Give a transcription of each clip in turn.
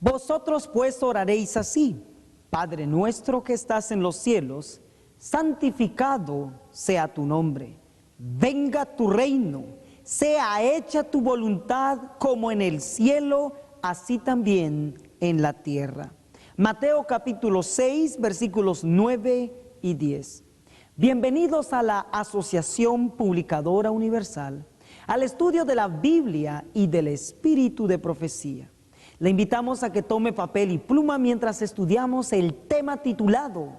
Vosotros pues oraréis así: Padre nuestro que estás en los cielos, santificado sea tu nombre. Venga tu reino, sea hecha tu voluntad como en el cielo, así también en la tierra. Mateo capítulo 6, versículos 9 y 10. Bienvenidos a la Asociación Publicadora Universal, al estudio de la Biblia y del Espíritu de Profecía. Le invitamos a que tome papel y pluma mientras estudiamos el tema titulado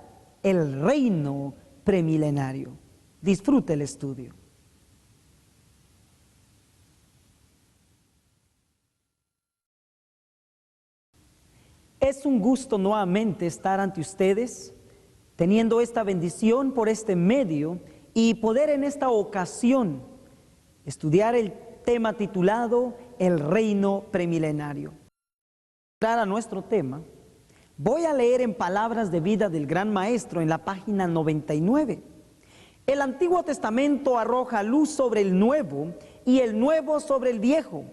El Reino Premilenario. Disfrute el estudio. Es un gusto nuevamente estar ante ustedes, teniendo esta bendición por este medio y poder en esta ocasión estudiar el tema titulado El Reino Premilenario. Para entrar a nuestro tema, voy a leer en Palabras de Vida del Gran Maestro en la página 99. El Antiguo Testamento arroja luz sobre el Nuevo y el Nuevo sobre el Viejo.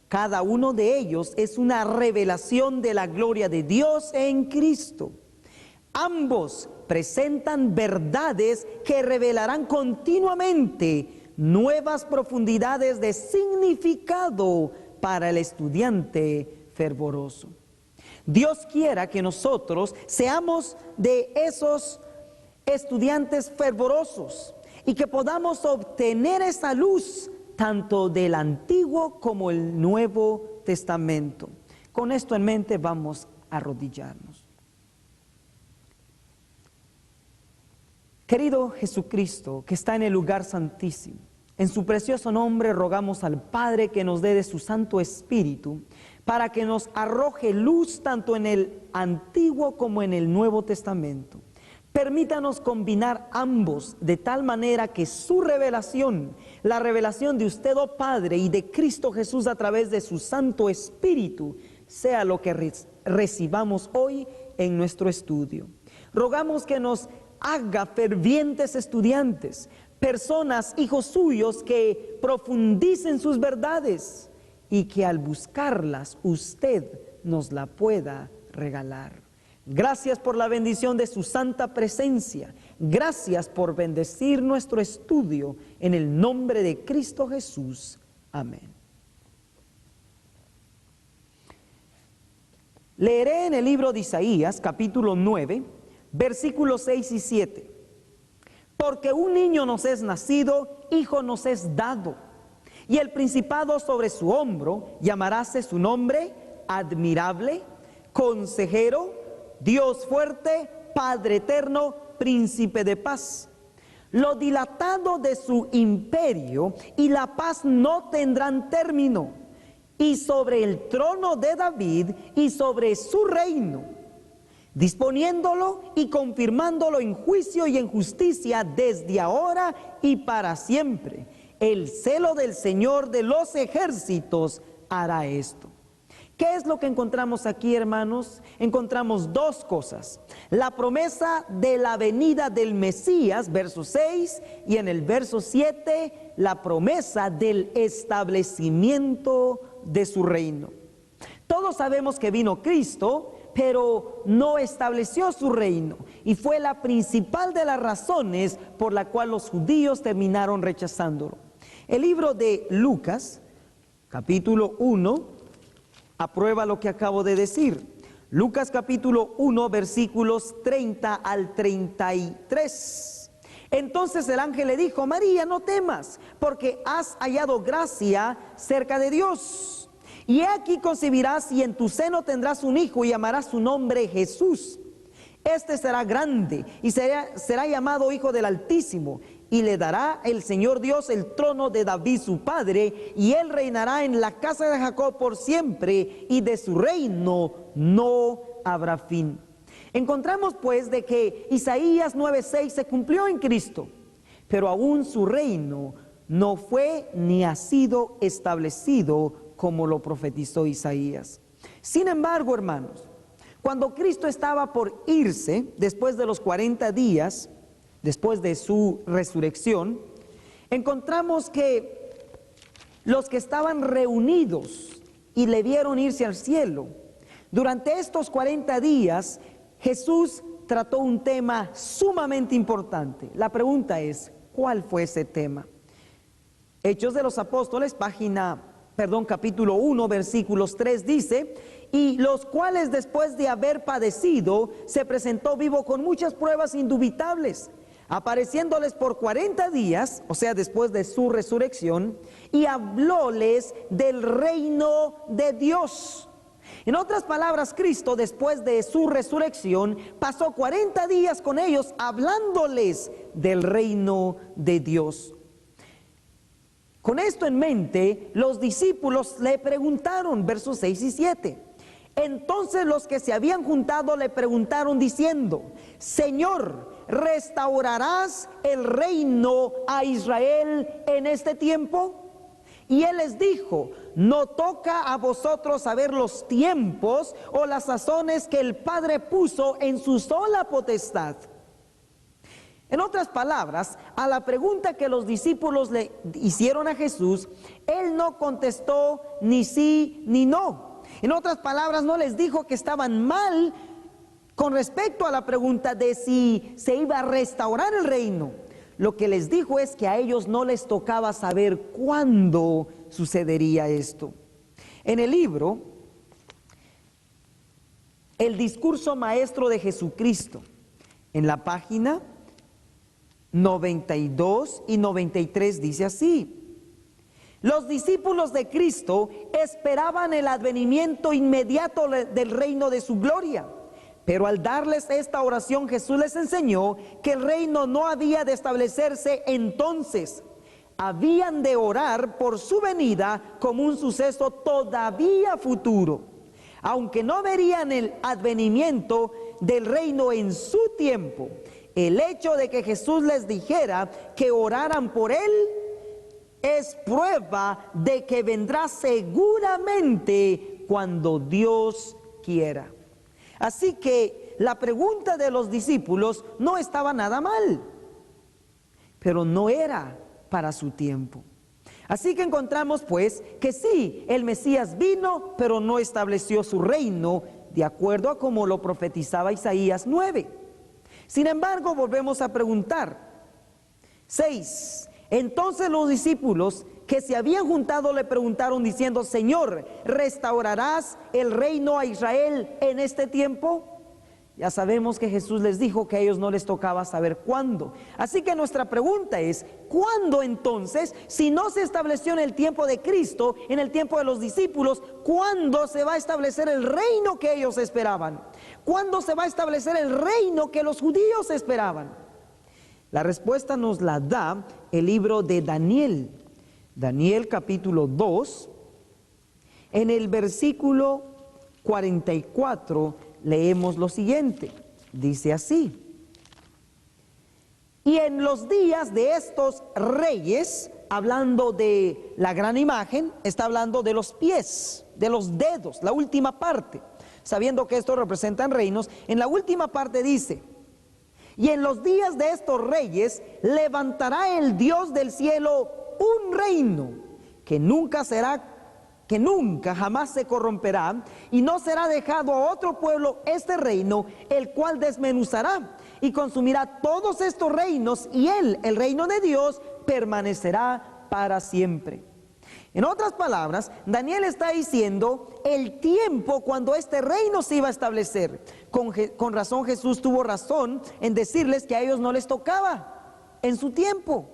Cada uno de ellos es una revelación de la gloria de Dios en Cristo. Ambos presentan verdades que revelarán continuamente nuevas profundidades de significado para el estudiante fervoroso. Dios quiera que nosotros seamos de esos estudiantes fervorosos y que podamos obtener esa luz tanto del Antiguo como el Nuevo Testamento. Con esto en mente vamos a arrodillarnos. Querido Jesucristo, que está en el lugar santísimo, en su precioso nombre rogamos al Padre que nos dé de su Santo Espíritu para que nos arroje luz tanto en el Antiguo como en el Nuevo Testamento. Permítanos combinar ambos de tal manera que su revelación, la revelación de usted, oh Padre, y de Cristo Jesús a través de su Santo Espíritu, sea lo que recibamos hoy en nuestro estudio. Rogamos que nos haga fervientes estudiantes, personas, hijos suyos, que profundicen sus verdades y que al buscarlas usted nos la pueda regalar. Gracias por la bendición de su santa presencia. Gracias por bendecir nuestro estudio en el nombre de Cristo Jesús. Amén. Leeré en el libro de Isaías, capítulo 9, versículos 6 y 7. Porque un niño nos es nacido, hijo nos es dado, y el principado sobre su hombro, llamaráse su nombre Admirable, Consejero, Dios fuerte, Padre eterno, Príncipe de paz. Lo dilatado de su imperio y la paz no tendrán término, y sobre el trono de David y sobre su reino, disponiéndolo y confirmándolo en juicio y en justicia desde ahora y para siempre. El celo del Señor de los ejércitos hará esto. ¿Qué es lo que encontramos aquí, hermanos? Encontramos dos cosas: la promesa de la venida del Mesías, verso 6, y en el verso 7, la promesa del establecimiento de su reino. Todos sabemos que vino Cristo, pero no estableció su reino, y fue la principal de las razones por la cual los judíos terminaron rechazándolo. El libro de Lucas, capítulo 1, aprueba lo que acabo de decir. Lucas capítulo 1, versículos 30 al 33. Entonces el ángel le dijo: María, no temas, porque has hallado gracia cerca de Dios. Y he aquí concebirás y en tu seno tendrás un hijo y llamarás su nombre Jesús. Este será grande y será llamado Hijo del Altísimo, y le dará el Señor Dios el trono de David su padre, y él reinará en la casa de Jacob por siempre, y de su reino no habrá fin. Encontramos pues de que Isaías 9:6 se cumplió en Cristo, pero aún su reino no fue ni ha sido establecido como lo profetizó Isaías. Sin embargo, hermanos, cuando Cristo estaba por irse, después de los 40 días, después de su resurrección, encontramos que los que estaban reunidos y le vieron irse al cielo, Durante estos 40 días, Jesús trató un tema sumamente importante. La pregunta es, ¿cuál fue ese tema? Hechos de los Apóstoles, capítulo 1, versículos 3 dice: y los cuales después de haber padecido, se presentó vivo con muchas pruebas indubitables, apareciéndoles por 40 días, o sea, después de su resurrección, y hablóles del reino de Dios. En otras palabras, Cristo, después de su resurrección, pasó 40 días con ellos hablándoles del reino de Dios. Con esto en mente, los discípulos le preguntaron, versos 6 y 7. Entonces los que se habían juntado le preguntaron diciendo: Señor, ¿restaurarás el reino a Israel en este tiempo? Y él les dijo: no toca a vosotros saber los tiempos o las sazones que el Padre puso en su sola potestad. En otras palabras, a la pregunta que los discípulos le hicieron a Jesús, él no contestó ni sí ni no. En otras palabras, no les dijo que estaban mal con respecto a la pregunta de si se iba a restaurar el reino. Lo que les dijo es que a ellos no les tocaba saber cuándo sucedería esto. En el libro El discurso maestro de Jesucristo, en la página 92 y 93 dice así: los discípulos de Cristo esperaban el advenimiento inmediato del reino de su gloria. Pero al darles esta oración, Jesús les enseñó que el reino no había de establecerse entonces. Habían de orar por su venida como un suceso todavía futuro. Aunque no verían el advenimiento del reino en su tiempo, el hecho de que Jesús les dijera que oraran por él es prueba de que vendrá seguramente cuando Dios quiera. Así que la pregunta de los discípulos no estaba nada mal, pero no era para su tiempo. Así que encontramos pues que sí, el Mesías vino, pero no estableció su reino de acuerdo a como lo profetizaba Isaías 9. Sin embargo, volvemos a preguntar. 6. Entonces los discípulos que se habían juntado le preguntaron diciendo: Señor, ¿restaurarás el reino a Israel en este tiempo? Ya sabemos que Jesús les dijo que a ellos no les tocaba saber cuándo. Así que nuestra pregunta es: ¿cuándo entonces, si no se estableció en el tiempo de Cristo, en el tiempo de los discípulos, cuándo se va a establecer el reino que ellos esperaban? ¿Cuándo se va a establecer el reino que los judíos esperaban? La respuesta nos la da el libro de Daniel. Daniel capítulo 2, en el versículo 44 leemos lo siguiente, dice así: y en los días de estos reyes, hablando de la gran imagen, está hablando de los pies, de los dedos, la última parte, sabiendo que esto representan reinos. En la última parte dice: y en los días de estos reyes levantará el Dios del cielo un reino que nunca jamás se corromperá, y no será dejado a otro pueblo este reino, el cual desmenuzará y consumirá todos estos reinos, y él, el reino de Dios, permanecerá para siempre. En otras palabras, Daniel está diciendo el tiempo cuando este reino se iba a establecer. Con razón Jesús tuvo razón en decirles que a ellos no les tocaba en su tiempo.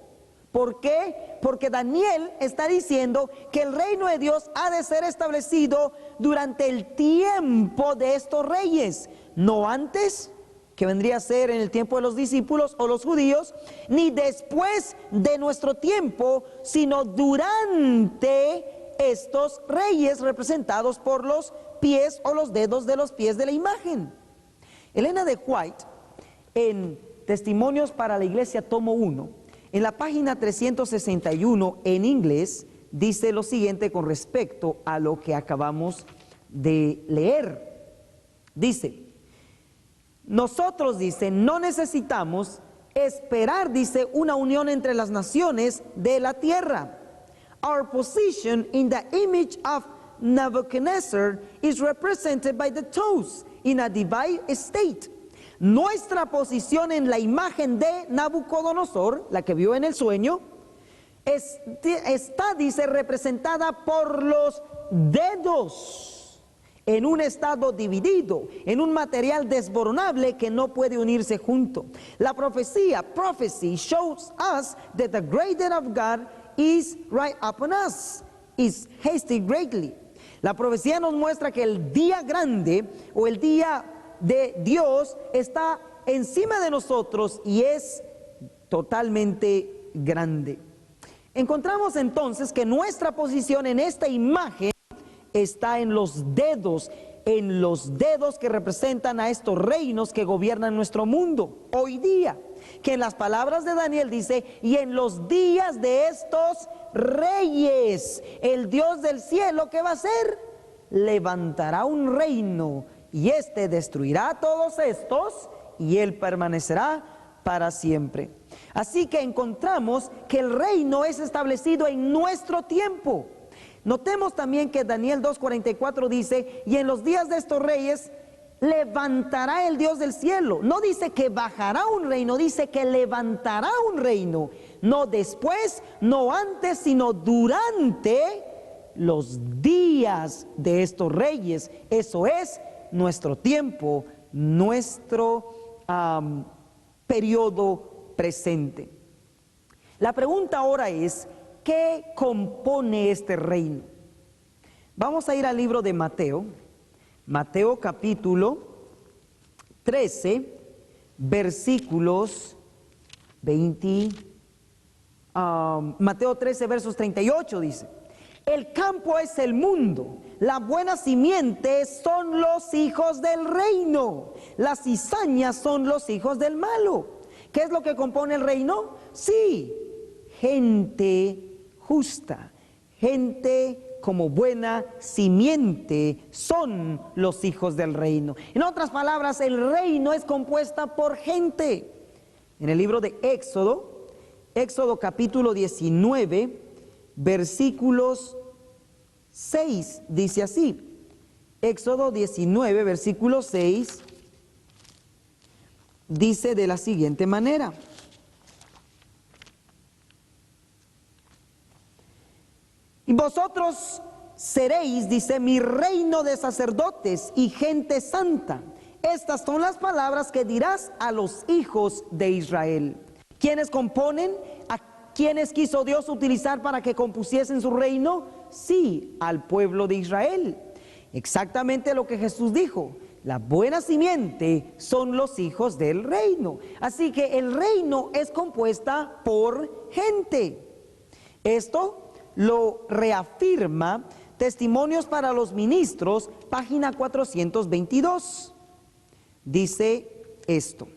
¿Por qué? Porque Daniel está diciendo que el reino de Dios ha de ser establecido durante el tiempo de estos reyes, no antes, que vendría a ser en el tiempo de los discípulos o los judíos, ni después de nuestro tiempo, sino durante estos reyes representados por los pies o los dedos de los pies de la imagen. Elena de White, en Testimonios para la Iglesia, tomo 1, en la página 361 en inglés, dice lo siguiente con respecto a lo que acabamos de leer. Dice: nosotros, dice, no necesitamos esperar, dice, una unión entre las naciones de la tierra. Our position in the image of Nebuchadnezzar is represented by the toes in a divine state. Nuestra posición en la imagen de Nabucodonosor, la que vio en el sueño, está, dice, representada por los dedos, en un estado dividido, en un material desboronable que no puede unirse junto. La prophecy shows us that the great day of God is right upon us, is hasted greatly. La profecía nos muestra que el día grande o el día de Dios está encima de nosotros y es totalmente grande. Encontramos entonces que nuestra posición en esta imagen está en los dedos que representan a estos reinos que gobiernan nuestro mundo hoy día. Que en las palabras de Daniel dice, y en los días de estos reyes, el Dios del cielo, ¿qué va a hacer? Levantará un reino y éste destruirá a todos estos y él permanecerá para siempre. Así que encontramos que el reino es establecido en nuestro tiempo. Notemos también que Daniel 2:44 dice, y en los días de estos reyes levantará el Dios del cielo. No dice que bajará un reino, dice que levantará un reino. No después, no antes, sino durante los días de estos reyes. Eso es nuestro tiempo, nuestro periodo presente. La pregunta ahora es, ¿qué compone este reino? Vamos a ir al libro de Mateo, Mateo capítulo 13, versículos 20, Mateo 13, versos 38 dice, el campo es el mundo, la buena simiente son los hijos del reino, las cizañas son los hijos del malo. ¿Qué es lo que compone el reino? Sí, gente justa, gente como buena simiente son los hijos del reino. En otras palabras, el reino es compuesta por gente. En el libro de Éxodo capítulo 19, versículos 6, dice así. Éxodo 19, versículo 6, dice de la siguiente manera. Y vosotros seréis, dice, mi reino de sacerdotes y gente santa. Estas son las palabras que dirás a los hijos de Israel. ¿Quiénes componen? ¿A quiénes quiso Dios utilizar para que compusiesen su reino? Sí, al pueblo de Israel. Exactamente lo que Jesús dijo. La buena simiente son los hijos del reino. Así que el reino es compuesta por gente. Esto lo reafirma Testimonios para los Ministros, página 422. Dice esto: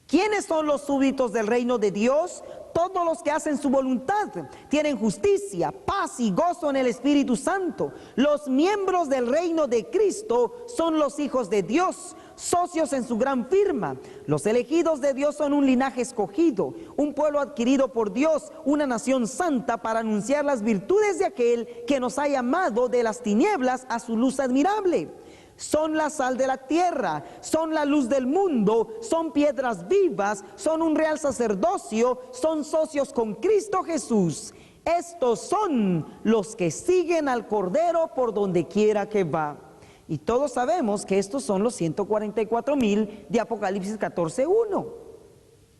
¿quiénes son los súbditos del reino de Dios? Todos los que hacen su voluntad, tienen justicia, paz y gozo en el Espíritu Santo. Los miembros del reino de Cristo son los hijos de Dios, socios en su gran firma. Los elegidos de Dios son un linaje escogido, un pueblo adquirido por Dios, una nación santa para anunciar las virtudes de aquel que nos ha llamado de las tinieblas a su luz admirable. Son la sal de la tierra, son la luz del mundo, son piedras vivas, son un real sacerdocio, son socios con Cristo Jesús. Estos son los que siguen al Cordero por donde quiera que va. Y todos sabemos que estos son los 144,000 de Apocalipsis 14:1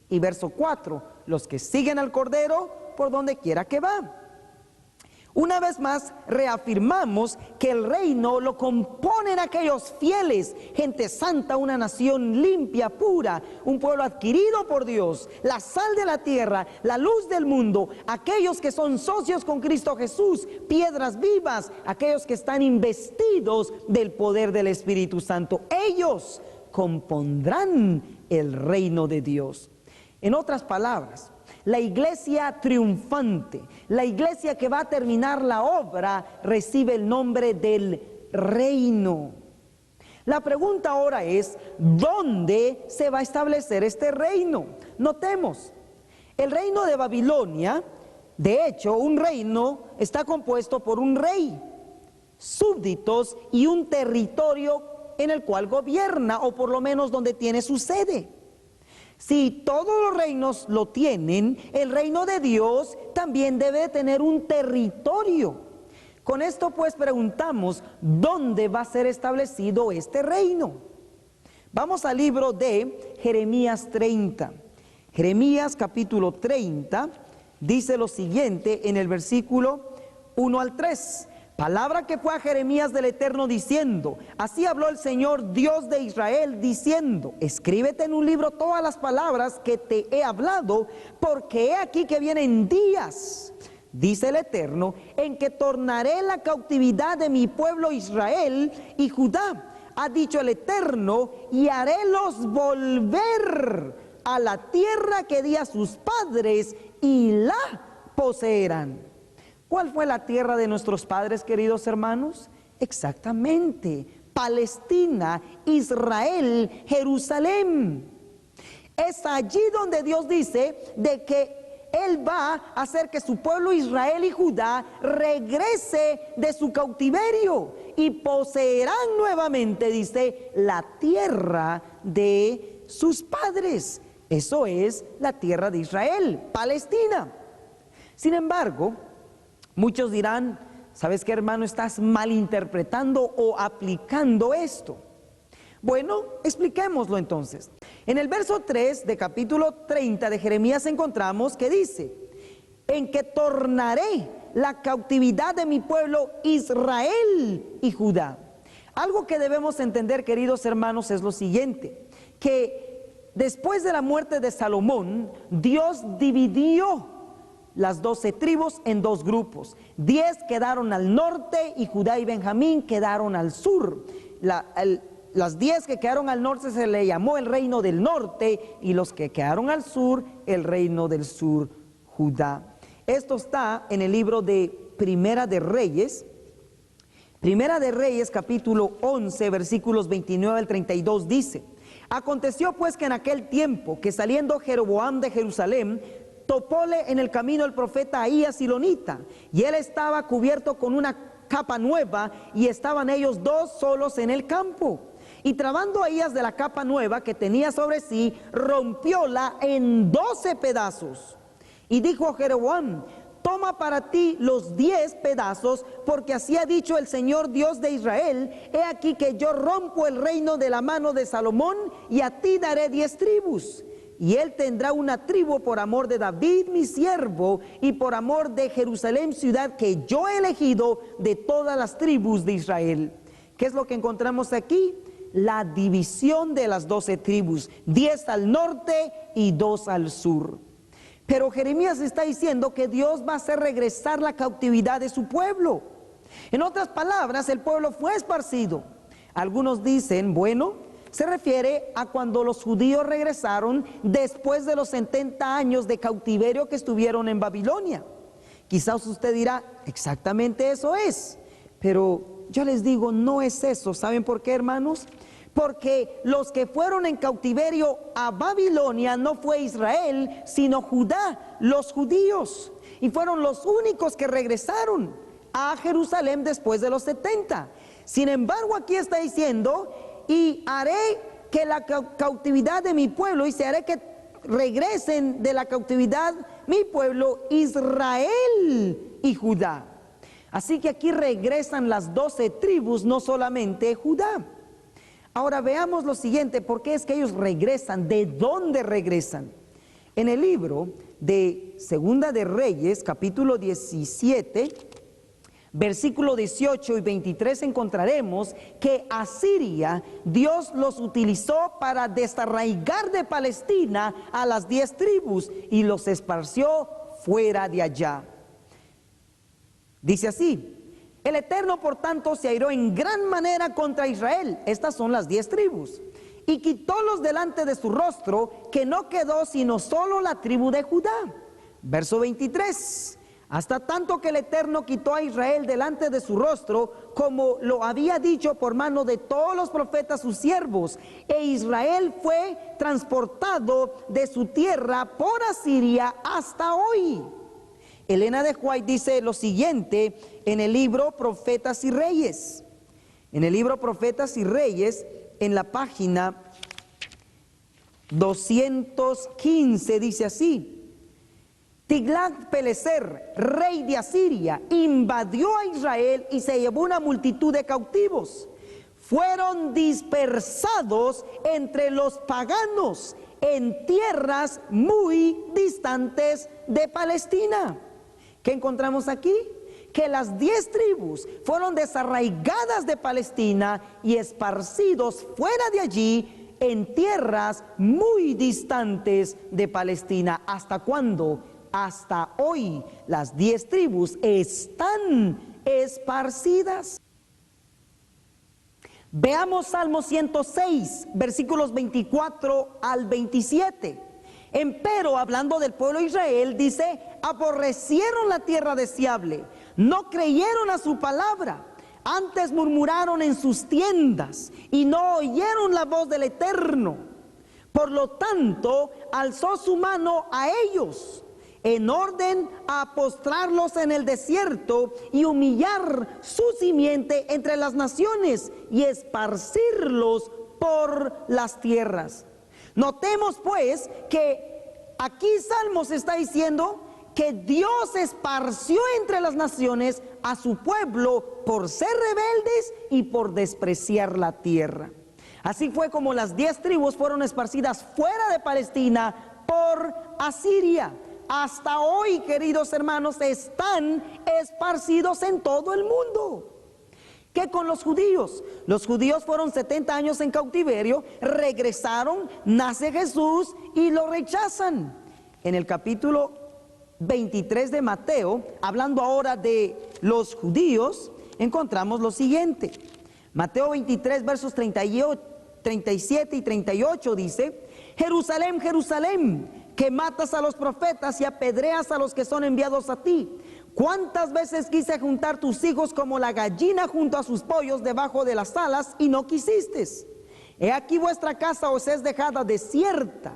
y verso 4, los que siguen al Cordero por donde quiera que va. Una vez más reafirmamos que el reino lo componen aquellos fieles, gente santa, una nación limpia, pura, un pueblo adquirido por Dios, la sal de la tierra, la luz del mundo, aquellos que son socios con Cristo Jesús, piedras vivas, aquellos que están investidos del poder del Espíritu Santo. Ellos compondrán el reino de Dios. En otras palabras, la iglesia triunfante, la iglesia que va a terminar la obra, recibe el nombre del reino. La pregunta ahora es, ¿dónde se va a establecer este reino? Notemos, el reino de Babilonia, de hecho, un reino está compuesto por un rey. súbditos y un territorio en el cual gobierna, o por lo menos donde tiene su sede. Si todos los reinos lo tienen, el reino de Dios también debe tener un territorio. Con esto pues preguntamos, ¿dónde va a ser establecido este reino? Vamos al libro de Jeremías 30. Jeremías capítulo 30 dice lo siguiente en el versículo 1 al 3. Palabra que fue a Jeremías del Eterno diciendo, así habló el Señor Dios de Israel diciendo, escríbete en un libro todas las palabras que te he hablado, porque he aquí que vienen días, dice el Eterno, en que tornaré la cautividad de mi pueblo Israel y Judá, ha dicho el Eterno, y harélos volver a la tierra que di a sus padres y la poseerán. ¿Cuál fue la tierra de nuestros padres, queridos hermanos? Exactamente, Palestina, Israel, Jerusalén. Es allí donde Dios dice de que Él va a hacer que su pueblo Israel y Judá regrese de su cautiverio y poseerán nuevamente, dice, la tierra de sus padres. Eso es la tierra de Israel, Palestina. Sin embargo, muchos dirán, ¿sabes qué, hermano? Estás malinterpretando o aplicando esto. Bueno, expliquémoslo entonces. En el verso 3 de capítulo 30 de Jeremías encontramos que dice, en que tornaré la cautividad de mi pueblo Israel y Judá. Algo que debemos entender, queridos hermanos, es lo siguiente, que después de la muerte de Salomón, Dios dividió las 12 tribus en dos grupos. 10 quedaron al norte y Judá y Benjamín quedaron al sur. Las 10 que quedaron al norte se le llamó el reino del norte, y los que quedaron al sur, el reino del sur, Judá. Esto está en el libro de Primera de Reyes. Primera de Reyes capítulo 11 versículos 29 al 32 dice, aconteció pues que en aquel tiempo que saliendo Jeroboam de Jerusalén, topóle en el camino el profeta Ahías silonita, y él estaba cubierto con una capa nueva, y estaban ellos dos solos en el campo. Y trabando Ahías de la capa nueva que tenía sobre sí, rompióla en 12 pedazos. Y dijo a Jeroboam, toma para ti los 10 pedazos, porque así ha dicho el Señor Dios de Israel, he aquí que yo rompo el reino de la mano de Salomón, y a ti daré 10 tribus. Y él tendrá una tribu por amor de David mi siervo, y por amor de Jerusalén ciudad que yo he elegido de todas las tribus de Israel. ¿Qué es lo que encontramos aquí? La división de las 12 tribus, 10 al norte y 2 al sur. Pero Jeremías está diciendo que Dios va a hacer regresar la cautividad de su pueblo. En otras palabras, el pueblo fue esparcido. Algunos dicen, bueno, se refiere a cuando los judíos regresaron después de los 70 años de cautiverio que estuvieron en Babilonia. Quizás usted dirá, exactamente eso es. Pero yo les digo, no es eso. ¿Saben por qué, hermanos? Porque los que fueron en cautiverio a Babilonia no fue Israel, sino Judá, los judíos. Y fueron los únicos que regresaron a Jerusalén después de los 70. Sin embargo, aquí está diciendo, y haré que la cautividad de mi pueblo, y se haré que regresen de la cautividad mi pueblo Israel y Judá. Así que aquí regresan las 12 tribus, no solamente Judá. Ahora veamos lo siguiente, ¿por qué es que ellos regresan? ¿De dónde regresan? En el libro de Segunda de Reyes, capítulo 17, versículo 18 y 23 encontraremos que Asiria, Dios los utilizó para desarraigar de Palestina a las 10 tribus y los esparció fuera de allá. Dice así, el Eterno por tanto se airó en gran manera contra Israel, estas son las 10 tribus, y quitólos delante de su rostro, que no quedó sino solo la tribu de Judá. Verso 23, hasta tanto que el Eterno quitó a Israel delante de su rostro, como lo había dicho por mano de todos los profetas sus siervos, e Israel fue transportado de su tierra por Asiria hasta hoy. Elena de White dice lo siguiente en el libro Profetas y Reyes. En el libro Profetas y Reyes, en la página 215, dice así: Tiglat-Pileser, rey de Asiria, invadió a Israel y se llevó una multitud de cautivos. Fueron dispersados entre los paganos en tierras muy distantes de Palestina. ¿Qué encontramos aquí? Que las 10 tribus fueron desarraigadas de Palestina y esparcidos fuera de allí en tierras muy distantes de Palestina. ¿Hasta cuándo? Hasta hoy las 10 tribus están esparcidas. Veamos Salmo 106, versículos 24 al 27. Empero, hablando del pueblo de Israel, dice: aborrecieron la tierra deseable, no creyeron a su palabra, antes murmuraron en sus tiendas y no oyeron la voz del Eterno. Por lo tanto, alzó su mano a ellos en orden a postrarlos en el desierto y humillar su simiente entre las naciones y esparcirlos por las tierras. Notemos pues que aquí Salmos está diciendo que Dios esparció entre las naciones a su pueblo por ser rebeldes y por despreciar la tierra. Así fue como las 10 tribus fueron esparcidas fuera de Palestina por Asiria. Hasta hoy, queridos hermanos, están esparcidos en todo el mundo. ¿Qué con los judíos? Los judíos fueron 70 años en cautiverio, regresaron, nace Jesús y lo rechazan. En el capítulo 23 de Mateo, hablando ahora de los judíos, encontramos lo siguiente. Mateo 23, versos 37 y 38 dice: Jerusalén, Jerusalén, que matas a los profetas y apedreas a los que son enviados a ti. ¿Cuántas veces quise juntar tus hijos como la gallina junto a sus pollos debajo de las alas y no quisiste? He aquí vuestra casa os es dejada desierta.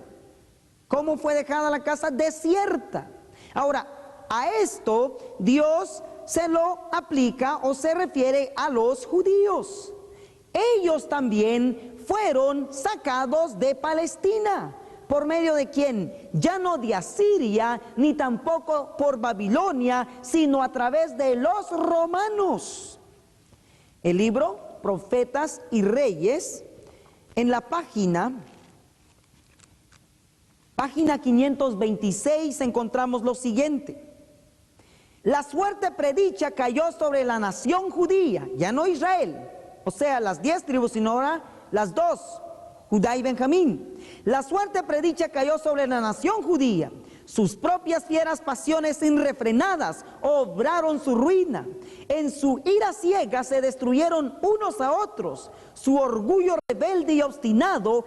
¿Cómo fue dejada la casa? Desierta. Ahora, a esto Dios se lo aplica o se refiere a los judíos. Ellos también fueron sacados de Palestina. ¿Por medio de quién? Ya no de Asiria, ni tampoco por Babilonia, sino a través de los romanos. El libro Profetas y Reyes, en la página 526, encontramos lo siguiente: la suerte predicha cayó sobre la nación judía, ya no Israel, o sea, las 10 tribus, sino ahora las 2, Judá y Benjamín. La suerte predicha cayó sobre la nación judía. Sus propias fieras pasiones irrefrenadas obraron su ruina. En su ira ciega se destruyeron unos a otros. Su orgullo rebelde y obstinado,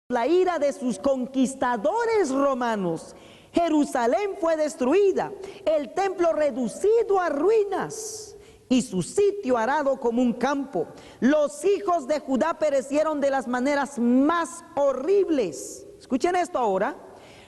la ira de sus conquistadores romanos. Jerusalén fue destruida, el templo reducido a ruinas y su sitio arado como un campo. Los hijos de Judá perecieron de las maneras más horribles. Escuchen esto ahora.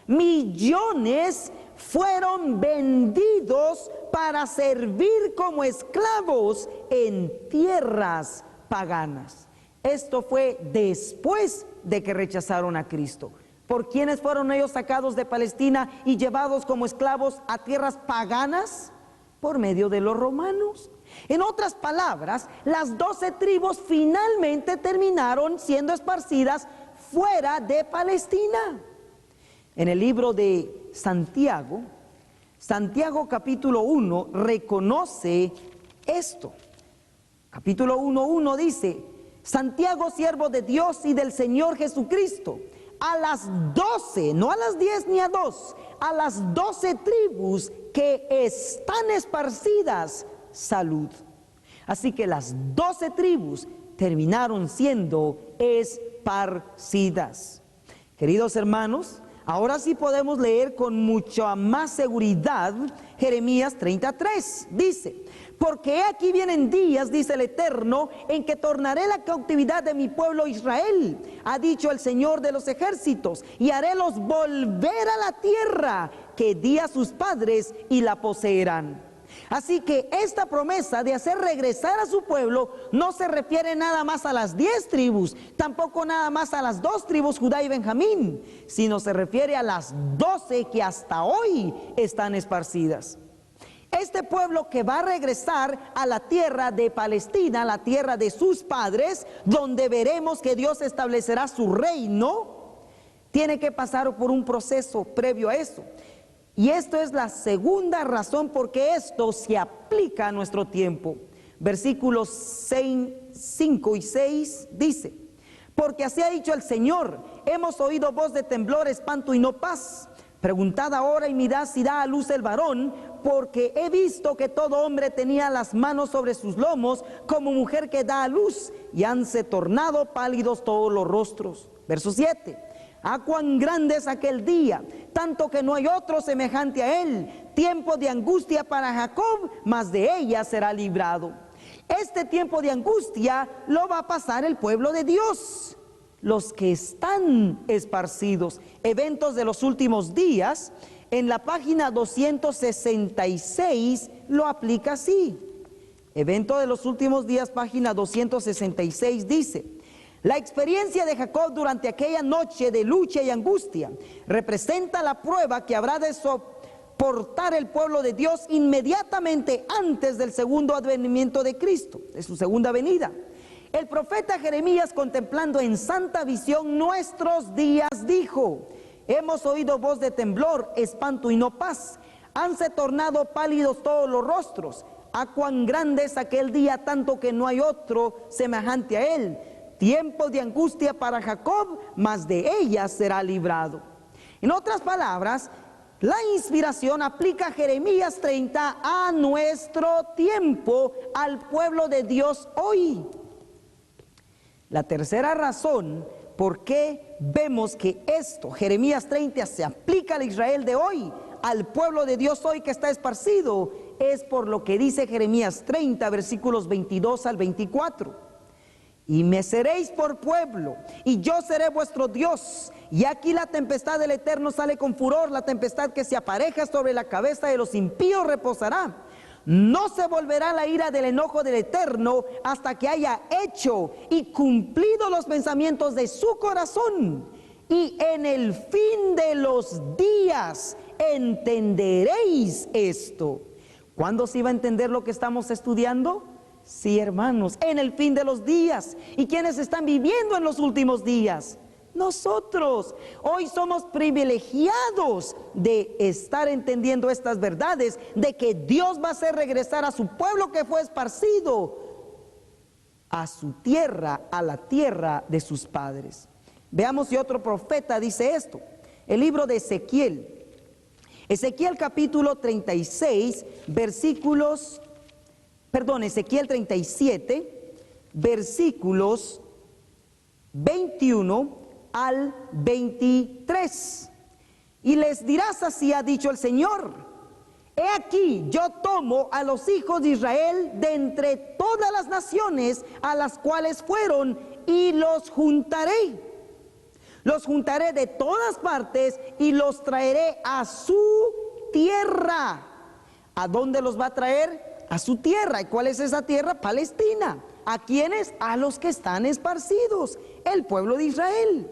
Millones fueron vendidos para servir como esclavos en tierras paganas. Esto fue después de que rechazaron a Cristo. ¿Por quiénes fueron ellos sacados de Palestina y llevados como esclavos a tierras paganas? Por medio de los romanos. En otras palabras, las 12 tribus finalmente terminaron siendo esparcidas fuera de Palestina. En el libro de Santiago, Santiago capítulo 1 reconoce esto. Capítulo 1:1 dice: Santiago, siervo de Dios y del Señor Jesucristo, a las 12, no a las 10 ni a 2, a las 12 tribus que están esparcidas, salud. Así que las 12 tribus terminaron siendo esparcidas. Queridos hermanos, Ahora sí podemos leer con mucha más seguridad Jeremías 33. Dice: porque he aquí vienen días, dice el Eterno, en que tornaré la cautividad de mi pueblo Israel, ha dicho el Señor de los ejércitos, y harélos volver a la tierra que di a sus padres y la poseerán. Así que esta promesa de hacer regresar a su pueblo no se refiere nada más a las 10 tribus, tampoco nada más a las 2 tribus, Judá y Benjamín, sino se refiere a las 12 que hasta hoy están esparcidas. Este pueblo que va a regresar a la tierra de Palestina, la tierra de sus padres, donde veremos que Dios establecerá su reino, tiene que pasar por un proceso previo a eso. Y esto es la segunda razón por qué esto se aplica a nuestro tiempo. Versículos 5 y 6 dice: porque así ha dicho el Señor, hemos oído voz de temblor, espanto y no paz. Preguntad ahora y mirad si da a luz el varón, porque he visto que todo hombre tenía las manos sobre sus lomos, como mujer que da a luz, y hanse tornado pálidos todos los rostros. Verso 7: ah, cuán grande es aquel día, tanto que no hay otro semejante a él, tiempo de angustia para Jacob, mas de ella será librado. Este tiempo de angustia lo va a pasar el pueblo de Dios, los que están esparcidos. Eventos de los últimos días, en la página 266 lo aplica así. Evento de los últimos días, página 266 dice: la experiencia de Jacob durante aquella noche de lucha y angustia representa la prueba que habrá de soportar el pueblo de Dios inmediatamente antes del segundo advenimiento de Cristo, de su segunda venida. El profeta Jeremías, contemplando en santa visión nuestros días, dijo: hemos oído voz de temblor, espanto y no paz, hanse tornado pálidos todos los rostros. Ah, cuán grande es aquel día, tanto que no hay otro semejante a él, tiempo de angustia para Jacob, mas de ella será librado. En otras palabras, la inspiración aplica Jeremías 30 a nuestro tiempo, al pueblo de Dios hoy. La tercera razón por qué vemos que esto, Jeremías 30, se aplica al Israel de hoy, al pueblo de Dios hoy que está esparcido, es por lo que dice Jeremías 30, versículos 22 al 24. Y me seréis por pueblo, y yo seré vuestro Dios. Y aquí la tempestad del Eterno sale con furor, la tempestad que se apareja sobre la cabeza de los impíos reposará. No se volverá la ira del enojo del Eterno hasta que haya hecho y cumplido los pensamientos de su corazón. Y en el fin de los días entenderéis esto. ¿Cuándo se iba a entender lo que estamos estudiando? Sí, hermanos, en el fin de los días. ¿Y quiénes están viviendo en los últimos días? Nosotros. Hoy somos privilegiados de estar entendiendo estas verdades, de que Dios va a hacer regresar a su pueblo que fue esparcido a su tierra, a la tierra de sus padres. Veamos si otro profeta dice esto. El libro de Ezequiel. Ezequiel capítulo 36, Ezequiel 37, versículos 21 al 23. Y les dirás: así ha dicho el Señor: he aquí, yo tomo a los hijos de Israel de entre todas las naciones a las cuales fueron, y los juntaré. Los juntaré de todas partes y los traeré a su tierra. ¿A dónde los va a traer? A su tierra. ¿Y cuál es esa tierra? Palestina. ¿A quiénes? A los que están esparcidos, el pueblo de Israel.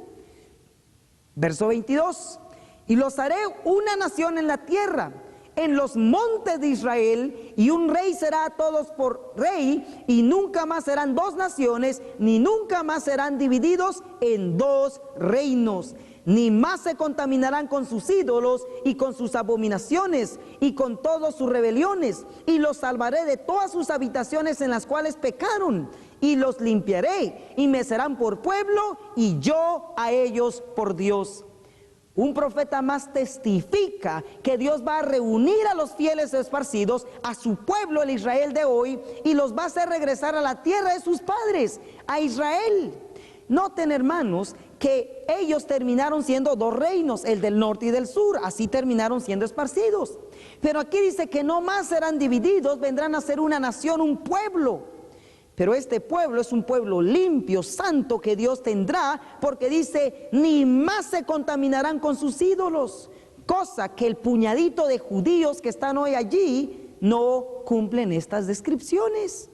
Verso 22. Y los haré una nación en la tierra, en los montes de Israel, y un rey será a todos por rey, y nunca más serán dos naciones, ni nunca más serán divididos en dos reinos, ni más se contaminarán con sus ídolos y con sus abominaciones y con todas sus rebeliones, y los salvaré de todas sus habitaciones en las cuales pecaron, y los limpiaré, y me serán por pueblo, y yo a ellos por Dios. Un profeta más testifica que Dios va a reunir a los fieles esparcidos, a su pueblo, el Israel de hoy, y los va a hacer regresar a la tierra de sus padres, a Israel. Noten, hermanos, que ellos terminaron siendo dos reinos, el del norte y del sur, así terminaron siendo esparcidos. Pero aquí dice que no más serán divididos, vendrán a ser una nación, un pueblo. Pero este pueblo es un pueblo limpio, santo, que Dios tendrá, porque dice, ni más se contaminarán con sus ídolos, cosa que el puñadito de judíos que están hoy allí no cumplen estas descripciones.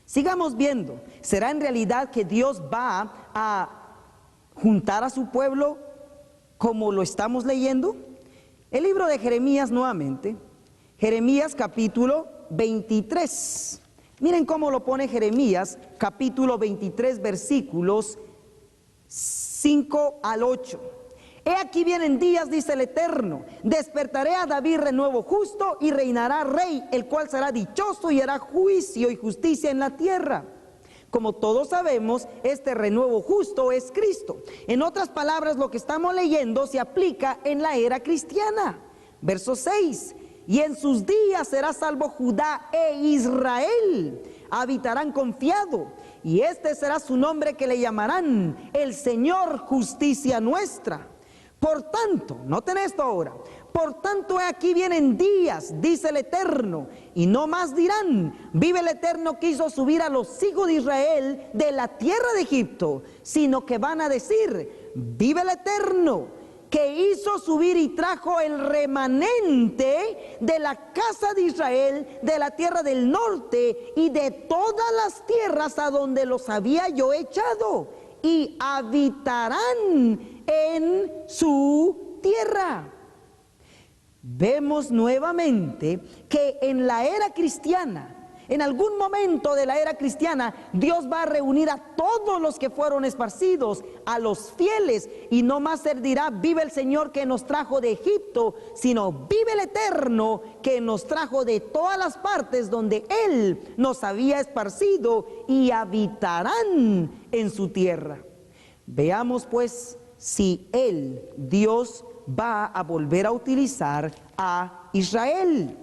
Sigamos viendo, ¿será en realidad que Dios va a juntar a su pueblo como lo estamos leyendo? El libro de Jeremías nuevamente, Jeremías capítulo 23. Miren cómo lo pone Jeremías, capítulo 23, versículos 5 al 8. He aquí vienen días, dice el Eterno, despertaré a David renuevo justo y reinará rey, el cual será dichoso y hará juicio y justicia en la tierra. Como todos sabemos, este renuevo justo es Cristo. En otras palabras, lo que estamos leyendo se aplica en la era cristiana. Verso 6. Y en sus días será salvo Judá e Israel, habitarán confiado, y este será su nombre que le llamarán el Señor justicia nuestra. Por tanto, noten esto ahora, por tanto aquí vienen días, dice el Eterno, y no más dirán, vive el Eterno que hizo subir a los hijos de Israel de la tierra de Egipto, sino que van a decir, vive el Eterno, que hizo subir y trajo el remanente de la casa de Israel, de la tierra del norte y de todas las tierras a donde los había yo echado, y habitarán en su tierra. Vemos nuevamente que en la era cristiana, en algún momento de la era cristiana, Dios va a reunir a todos los que fueron esparcidos, a los fieles, y no más se dirá, vive el Señor que nos trajo de Egipto, sino vive el Eterno que nos trajo de todas las partes donde Él nos había esparcido, y habitarán en su tierra. Veamos pues si Él, Dios, va a volver a utilizar a Israel.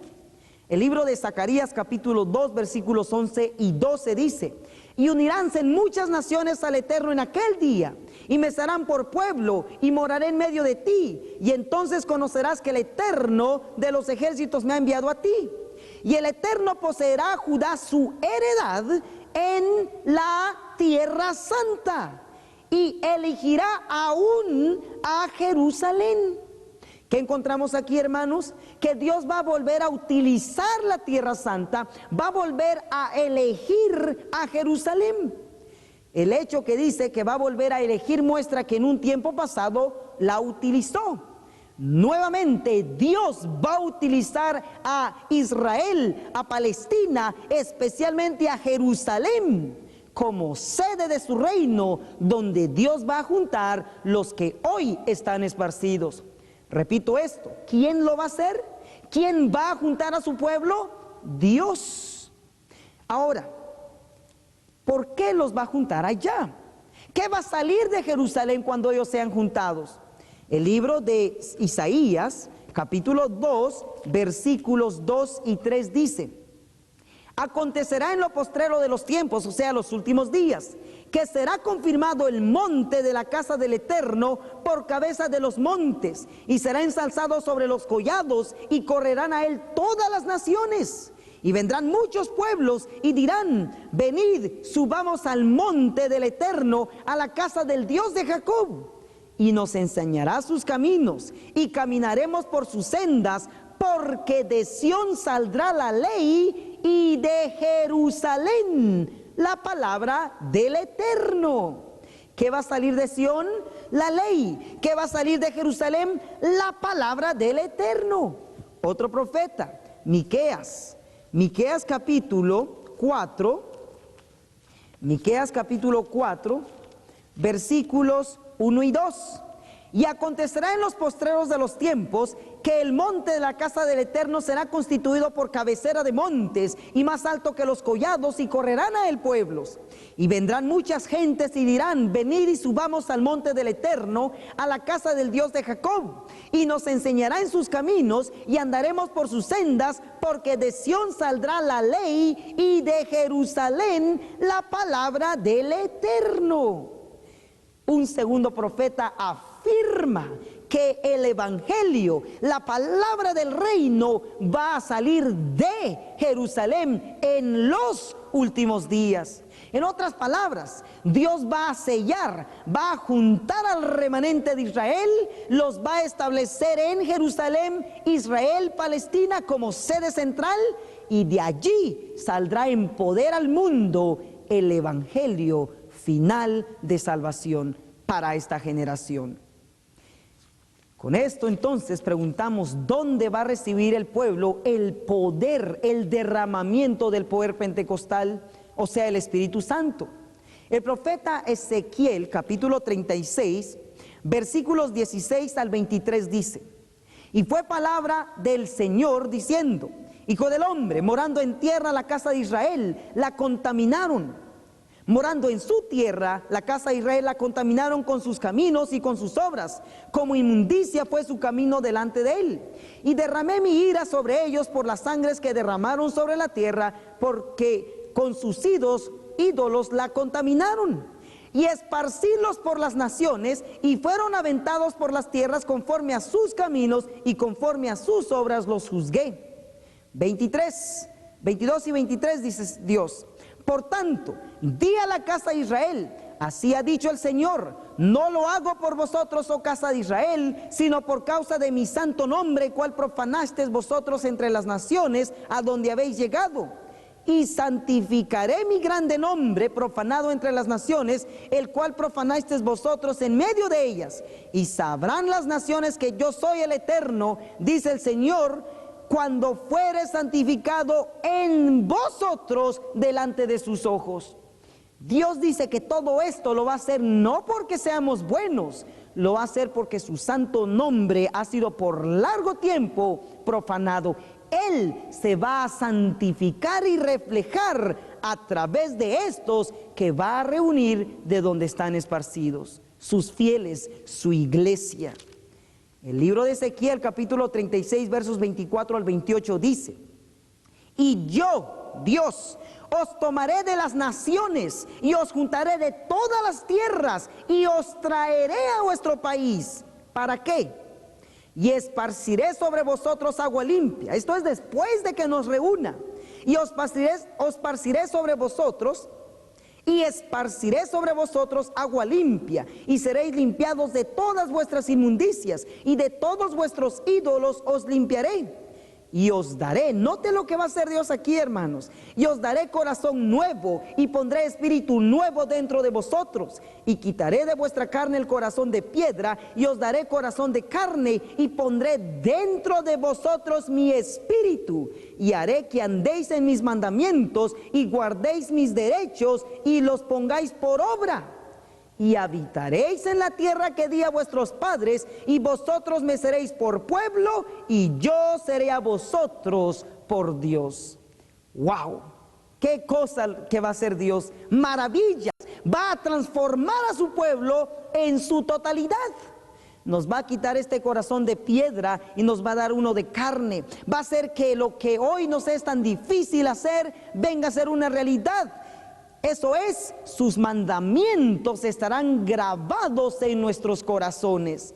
El libro de Zacarías capítulo 2 versículos 11 y 12 dice, y uniránse muchas naciones al Eterno en aquel día, y me serán por pueblo, y moraré en medio de ti, y entonces conocerás que el Eterno de los ejércitos me ha enviado a ti. Y el Eterno poseerá a Judá su heredad en la tierra santa, y elegirá aún a Jerusalén. ¿Qué encontramos aquí, hermanos? Que Dios va a volver a utilizar la tierra santa, va a volver a elegir a Jerusalén. El hecho que dice que va a volver a elegir muestra que en un tiempo pasado la utilizó. Nuevamente Dios va a utilizar a Israel, a Palestina, especialmente a Jerusalén, como sede de su reino, donde Dios va a juntar los que hoy están esparcidos. Repito esto, ¿quién lo va a hacer? ¿Quién va a juntar a su pueblo? Dios. Ahora, ¿por qué los va a juntar allá? ¿Qué va a salir de Jerusalén cuando ellos sean juntados? El libro de Isaías, capítulo 2, versículos 2 y 3 dice, acontecerá en lo postrero de los tiempos, o sea, los últimos días, que será confirmado el monte de la casa del Eterno por cabeza de los montes, y será ensalzado sobre los collados, y correrán a él todas las naciones. Y vendrán muchos pueblos y dirán, venid, subamos al monte del Eterno, a la casa del Dios de Jacob, y nos enseñará sus caminos, y caminaremos por sus sendas, porque de Sión saldrá la ley, y de Jerusalén la palabra del Eterno. ¿Qué va a salir de Sión? La ley. ¿Qué va a salir de Jerusalén? La palabra del Eterno. Otro profeta, Miqueas. Miqueas capítulo 4, Miqueas capítulo 4, versículos 1 y 2. Y acontecerá en los postreros de los tiempos que el monte de la casa del Eterno será constituido por cabecera de montes y más alto que los collados, y correrán a él pueblos. Y vendrán muchas gentes y dirán, venid y subamos al monte del Eterno, a la casa del Dios de Jacob, y nos enseñará en sus caminos y andaremos por sus sendas, porque de Sión saldrá la ley y de Jerusalén la palabra del Eterno. Un segundo profeta afirma que el evangelio, la palabra del reino, va a salir de Jerusalén en los últimos días. En otras palabras, Dios va a sellar, va a juntar al remanente de Israel, los va a establecer en Jerusalén, Israel, Palestina como sede central, y de allí saldrá en poder al mundo el evangelio final de salvación para esta generación. Con esto entonces preguntamos, ¿dónde va a recibir el pueblo el poder, el derramamiento del poder pentecostal, o sea, el Espíritu Santo? El profeta Ezequiel, capítulo 36, versículos 16 al 23 dice: y fue palabra del Señor diciendo: hijo del hombre, morando en tierra la casa de Israel, la contaminaron. Morando en su tierra, la casa de Israel la contaminaron con sus caminos y con sus obras. Como inmundicia fue su camino delante de él. Y derramé mi ira sobre ellos por las sangres que derramaron sobre la tierra, porque con sus ídolos la contaminaron. Y esparcílos por las naciones, y fueron aventados por las tierras conforme a sus caminos y conforme a sus obras los juzgué. 22 y 23 dice Dios: por tanto, di a la casa de Israel: así ha dicho el Señor, no lo hago por vosotros, oh casa de Israel, sino por causa de mi santo nombre, cual profanasteis vosotros entre las naciones a donde habéis llegado. Y santificaré mi grande nombre, profanado entre las naciones, el cual profanasteis vosotros en medio de ellas. Y sabrán las naciones que yo soy el Eterno, dice el Señor, cuando fuere santificado en vosotros delante de sus ojos. Dios dice que todo esto lo va a hacer no porque seamos buenos, lo va a hacer porque su santo nombre ha sido por largo tiempo profanado. Él se va a santificar y reflejar a través de estos que va a reunir de donde están esparcidos, sus fieles, su iglesia. El libro de Ezequiel, capítulo 36, versos 24 al 28 dice: y yo, Dios, os tomaré de las naciones y os juntaré de todas las tierras y os traeré a vuestro país. ¿Para qué? Y esparciré sobre vosotros agua limpia. Esto es después de que nos reúna. Y os esparciré sobre vosotros. Y esparciré sobre vosotros agua limpia, y seréis limpiados de todas vuestras inmundicias, y de todos vuestros ídolos os limpiaré. Y os daré, note lo que va a hacer Dios aquí, hermanos, y os daré corazón nuevo, y pondré espíritu nuevo dentro de vosotros, y quitaré de vuestra carne el corazón de piedra, y os daré corazón de carne, y pondré dentro de vosotros mi espíritu, y haré que andéis en mis mandamientos, y guardéis mis derechos, y los pongáis por obra. Y habitaréis en la tierra que di a vuestros padres, y vosotros me seréis por pueblo, y yo seré a vosotros por Dios. ¡Wow! ¡Qué cosa que va a hacer Dios! ¡Maravillas! Va a transformar a su pueblo en su totalidad. Nos va a quitar este corazón de piedra y nos va a dar uno de carne. Va a hacer que lo que hoy nos es tan difícil hacer, venga a ser una realidad. Eso es, sus mandamientos estarán grabados en nuestros corazones.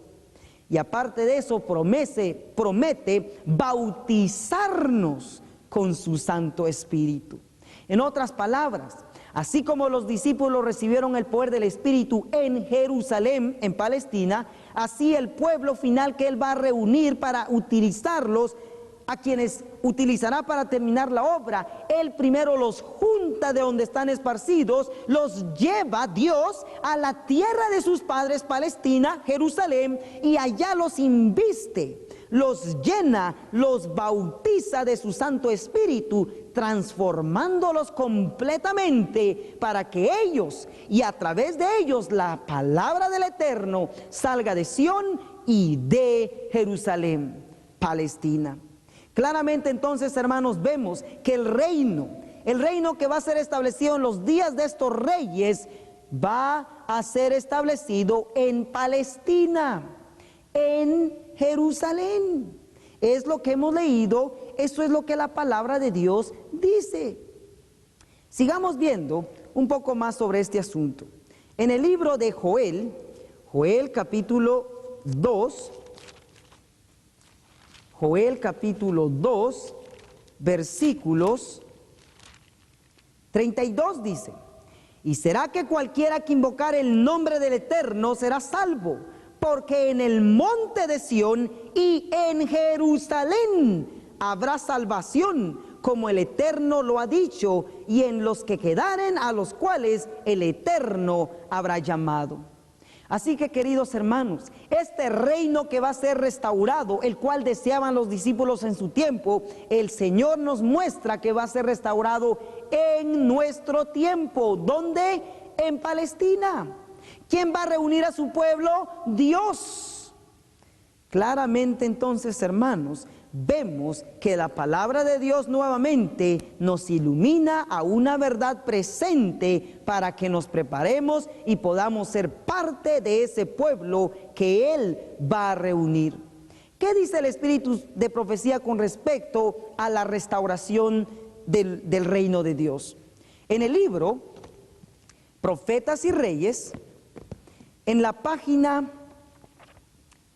Y aparte de eso, promete bautizarnos con su Santo Espíritu. En otras palabras, así como los discípulos recibieron el poder del Espíritu en Jerusalén, en Palestina, así el pueblo final que Él va a reunir para utilizarlos, a quienes utilizará para terminar la obra, Él primero los junta de donde están esparcidos, los lleva Dios a la tierra de sus padres, Palestina, Jerusalén, y allá los inviste, los llena, los bautiza de su Santo Espíritu, transformándolos completamente para que ellos, y a través de ellos, la palabra del Eterno salga de Sión y de Jerusalén, Palestina. Claramente entonces, hermanos, vemos que el reino que va a ser establecido en los días de estos reyes, va a ser establecido en Palestina, en Jerusalén. Es lo que hemos leído, eso es lo que la palabra de Dios dice. Sigamos viendo un poco más sobre este asunto. En el libro de Joel, Joel capítulo 2, versículos 32 dice: y será que cualquiera que invocare el nombre del Eterno será salvo, porque en el monte de Sión y en Jerusalén habrá salvación, como el Eterno lo ha dicho, y en los que quedaren, a los cuales el Eterno habrá llamado. Así que, queridos hermanos, este reino que va a ser restaurado, el cual deseaban los discípulos en su tiempo, el Señor nos muestra que va a ser restaurado en nuestro tiempo. ¿Dónde? En Palestina. ¿Quién va a reunir a su pueblo? Dios. Claramente, entonces, hermanos, vemos que la palabra de Dios nuevamente nos ilumina a una verdad presente para que nos preparemos y podamos ser parte de ese pueblo que Él va a reunir. ¿Qué dice el Espíritu de profecía con respecto a la restauración del reino de Dios? En el libro Profetas y Reyes, en la página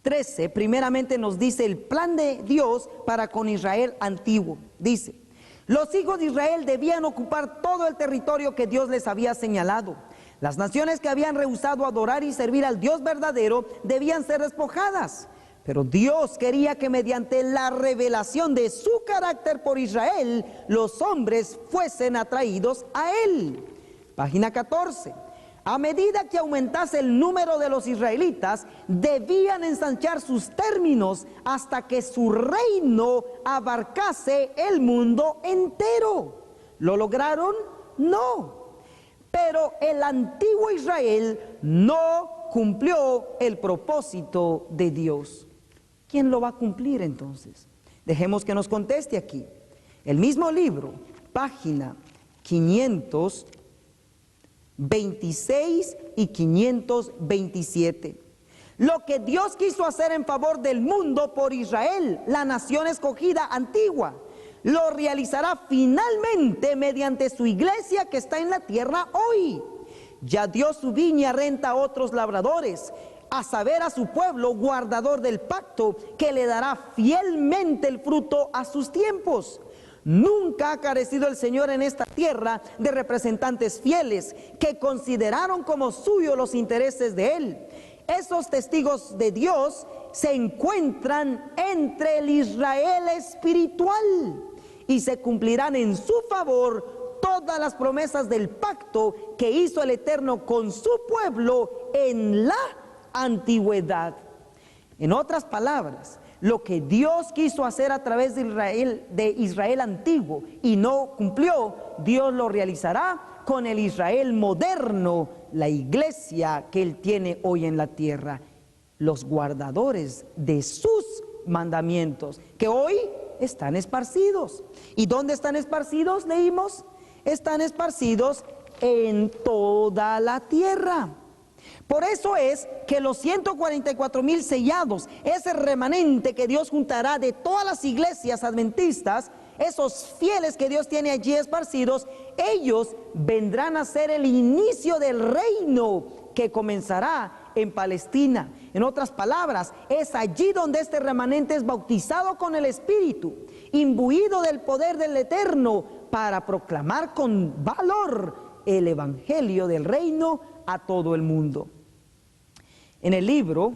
13, primeramente nos dice el plan de Dios para con Israel antiguo. Dice: los hijos de Israel debían ocupar todo el territorio que Dios les había señalado. Las naciones que habían rehusado adorar y servir al Dios verdadero debían ser despojadas. Pero Dios quería que mediante la revelación de su carácter por Israel, los hombres fuesen atraídos a Él. Página 14. A medida que aumentase el número de los israelitas, debían ensanchar sus términos hasta que su reino abarcase el mundo entero. ¿Lo lograron? No. Pero el antiguo Israel no cumplió el propósito de Dios. ¿Quién lo va a cumplir entonces? Dejemos que nos conteste aquí. El mismo libro, página 526 y 527. Lo que Dios quiso hacer en favor del mundo por Israel, la nación escogida antigua, lo realizará finalmente mediante su iglesia que está en la tierra hoy. Ya dio su viña renta a otros labradores, a saber, a su pueblo guardador del pacto, que le dará fielmente el fruto a sus tiempos. Nunca ha carecido el Señor en esta tierra de representantes fieles que consideraron como suyo los intereses de Él. Esos testigos de Dios se encuentran entre el Israel espiritual y se cumplirán en su favor todas las promesas del pacto que hizo el Eterno con su pueblo en la antigüedad. En otras palabras, lo que Dios quiso hacer a través de Israel antiguo y no cumplió, Dios lo realizará con el Israel moderno, la iglesia que Él tiene hoy en la tierra, los guardadores de sus mandamientos, que hoy están esparcidos. ¿Y dónde están esparcidos? Leímos, están esparcidos en toda la tierra. Por eso es que los 144,000 sellados, ese remanente que Dios juntará de todas las iglesias adventistas, esos fieles que Dios tiene allí esparcidos, ellos vendrán a ser el inicio del reino que comenzará en Palestina. En otras palabras, es allí donde este remanente es bautizado con el Espíritu, imbuido del poder del Eterno, para proclamar con valor el evangelio del reino a todo el mundo. En el libro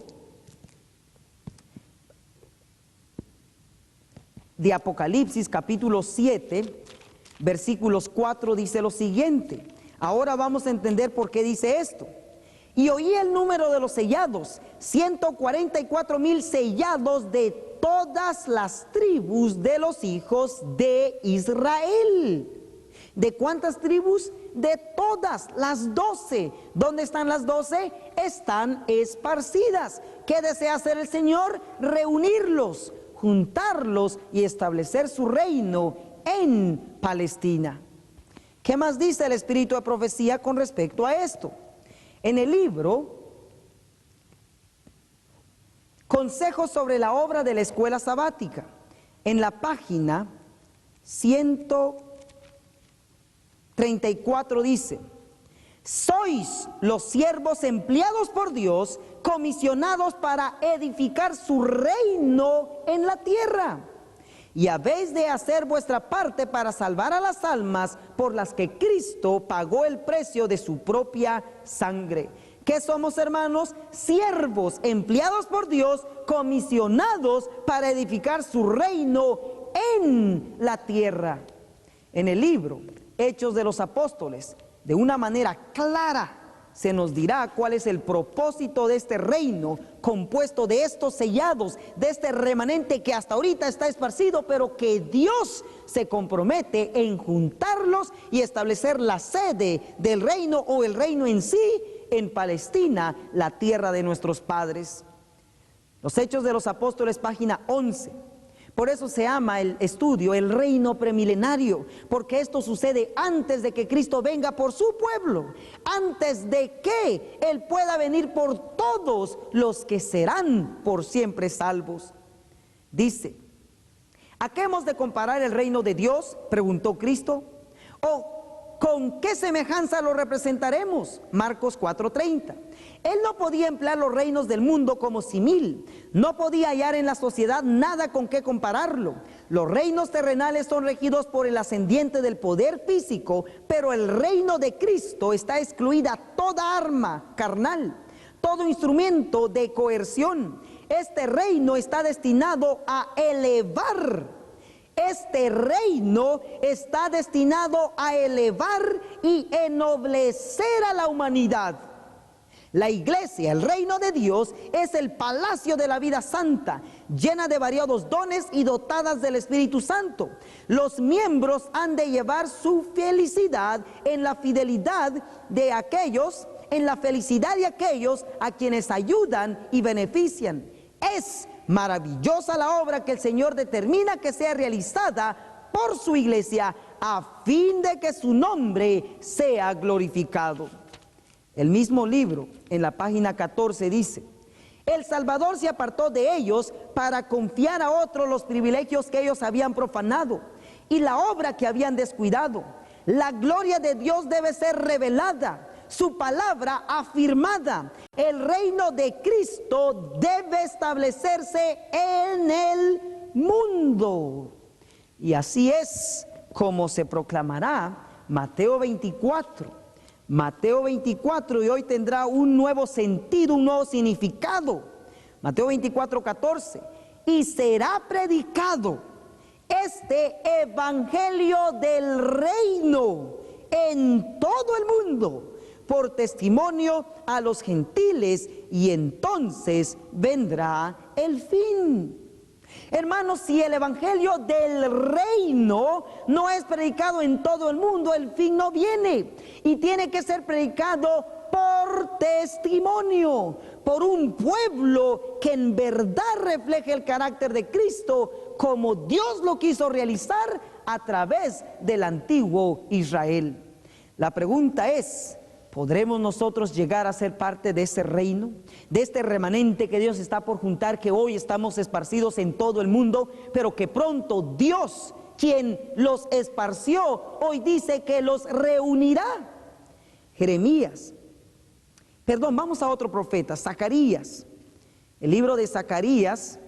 de Apocalipsis capítulo 7, versículos 4 dice lo siguiente. Ahora vamos a entender por qué dice esto. Y oí el número de los sellados, 144,000 sellados de todas las tribus de los hijos de Israel. ¿De cuántas tribus? De todas, las 12. ¿Dónde están las 12? Están esparcidas. ¿Qué desea hacer el Señor? Reunirlos, juntarlos y establecer su reino en Palestina. ¿Qué más dice el Espíritu de profecía con respecto a esto? En el libro Consejos sobre la obra de la escuela sabática, en la página 134 dice: Sois los siervos empleados por Dios, comisionados para edificar su reino en la tierra. Y habéis de hacer vuestra parte para salvar a las almas por las que Cristo pagó el precio de su propia sangre. ¿Qué somos, hermanos? Siervos empleados por Dios, comisionados para edificar su reino en la tierra. En el libro Hechos de los Apóstoles, de una manera clara, se nos dirá cuál es el propósito de este reino compuesto de estos sellados, de este remanente que hasta ahorita está esparcido, pero que Dios se compromete en juntarlos y establecer la sede del reino o el reino en sí en Palestina, la tierra de nuestros padres. Los Hechos de los Apóstoles, página 11. Por eso se llama el estudio el reino premilenario, porque esto sucede antes de que Cristo venga por su pueblo, antes de que Él pueda venir por todos los que serán por siempre salvos. Dice, ¿a qué hemos de comparar el reino de Dios?, preguntó Cristo. ¿O con qué semejanza lo representaremos? Marcos 4:30. Él no podía emplear los reinos del mundo como símil, no podía hallar en la sociedad nada con qué compararlo. Los reinos terrenales son regidos por el ascendiente del poder físico, pero el reino de Cristo está excluida toda arma carnal, todo instrumento de coerción. Este reino está destinado a elevar. Este reino está destinado a elevar y ennoblecer a la humanidad. La iglesia, el reino de Dios, es el palacio de la vida santa, llena de variados dones y dotadas del Espíritu Santo. Los miembros han de llevar su felicidad en la fidelidad de aquellos, en la felicidad de aquellos a quienes ayudan y benefician. Es maravillosa la obra que el Señor determina que sea realizada por su iglesia a fin de que su nombre sea glorificado. El mismo libro, en la página 14, dice: el Salvador se apartó de ellos para confiar a otros los privilegios que ellos habían profanado y la obra que habían descuidado. La gloria de Dios debe ser revelada, su palabra afirmada. El reino de Cristo debe establecerse en el mundo. Y así es como se proclamará Mateo 24. Mateo 24, y hoy tendrá un nuevo sentido, un nuevo significado. Mateo 24:14. Y será predicado este evangelio del reino en todo el mundo por testimonio a los gentiles, y entonces vendrá el fin. Hermanos, si el evangelio del reino no es predicado en todo el mundo, el fin no viene, y tiene que ser predicado por testimonio, por un pueblo que en verdad refleje el carácter de Cristo, como Dios lo quiso realizar a través del antiguo Israel. La pregunta es: ¿podremos nosotros llegar a ser parte de ese reino, de este remanente que Dios está por juntar, que hoy estamos esparcidos en todo el mundo, pero que pronto Dios, quien los esparció, hoy dice que los reunirá? Vamos a otro profeta, Zacarías. El libro de Zacarías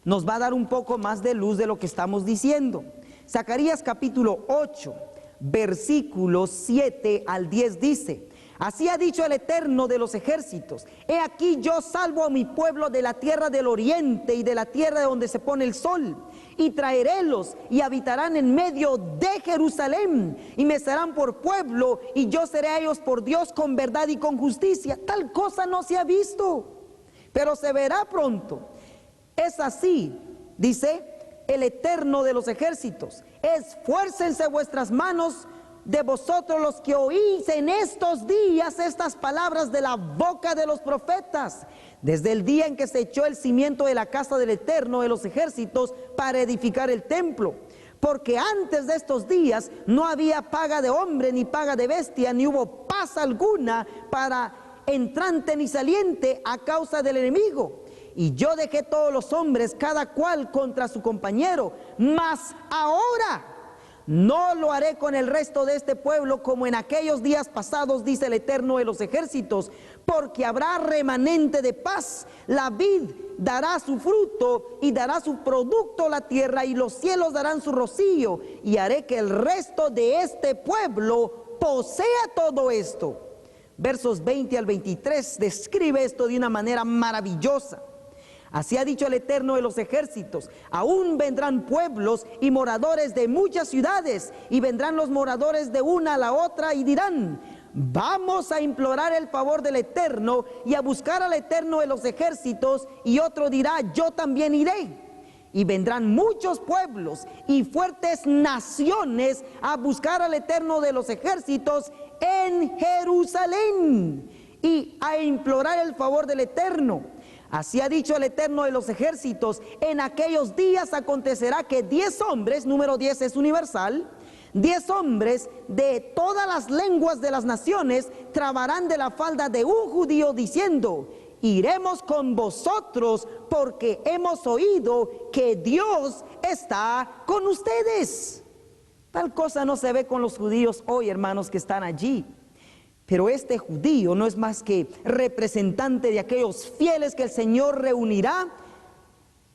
nos va a dar un poco más de luz de lo que estamos diciendo. Zacarías capítulo 8, versículos 7 al 10 dice: así ha dicho el Eterno de los ejércitos: he aquí yo salvo a mi pueblo de la tierra del oriente y de la tierra de donde se pone el sol, y traerélos y habitarán en medio de Jerusalén, y me serán por pueblo, y yo seré a ellos por Dios con verdad y con justicia. Tal cosa no se ha visto, pero se verá pronto. Es así, dice el Eterno de los ejércitos: esfuércense vuestras manos de vosotros los que oís en estos días estas palabras de la boca de los profetas, desde el día en que se echó el cimiento de la casa del Eterno de los ejércitos para edificar el templo. Porque antes de estos días no había paga de hombre ni paga de bestia, ni hubo paz alguna para entrante ni saliente a causa del enemigo. Y yo dejé todos los hombres, cada cual contra su compañero. Mas ahora no lo haré con el resto de este pueblo como en aquellos días pasados, dice el Eterno de los ejércitos, porque habrá remanente de paz. La vid dará su fruto y dará su producto la tierra, y los cielos darán su rocío, y haré que el resto de este pueblo posea todo esto. Versos 20 al 23 describe esto de una manera maravillosa. Así ha dicho el Eterno de los ejércitos: aún vendrán pueblos y moradores de muchas ciudades, y vendrán los moradores de una a la otra y dirán: vamos a implorar el favor del Eterno y a buscar al Eterno de los ejércitos. Y otro dirá: yo también iré. Y vendrán muchos pueblos y fuertes naciones a buscar al Eterno de los ejércitos en Jerusalén y a implorar el favor del Eterno. Así ha dicho el Eterno de los ejércitos: en aquellos días acontecerá que 10 hombres, número 10 es universal, 10 hombres de todas las lenguas de las naciones trabarán de la falda de un judío diciendo: iremos con vosotros porque hemos oído que Dios está con ustedes. Tal cosa no se ve con los judíos hoy, hermanos, que están allí. Pero este judío no es más que representante de aquellos fieles que el Señor reunirá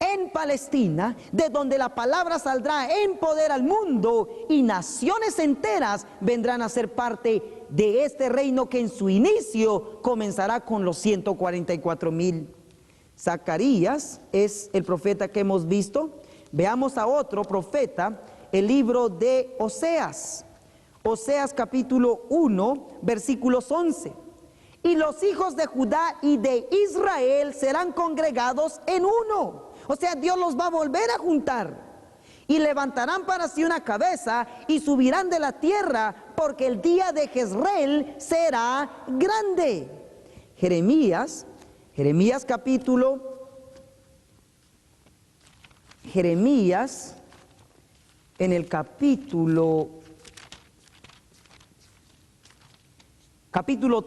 en Palestina, de donde la palabra saldrá en poder al mundo, y naciones enteras vendrán a ser parte de este reino que en su inicio comenzará con los 144,000. Zacarías es el profeta que hemos visto. Veamos a otro profeta, el libro de Oseas. Oseas capítulo 1, versículos 11. Y los hijos de Judá y de Israel serán congregados en uno. O sea, Dios los va a volver a juntar. Y levantarán para sí una cabeza y subirán de la tierra, porque el día de Jezreel será grande. Jeremías en el capítulo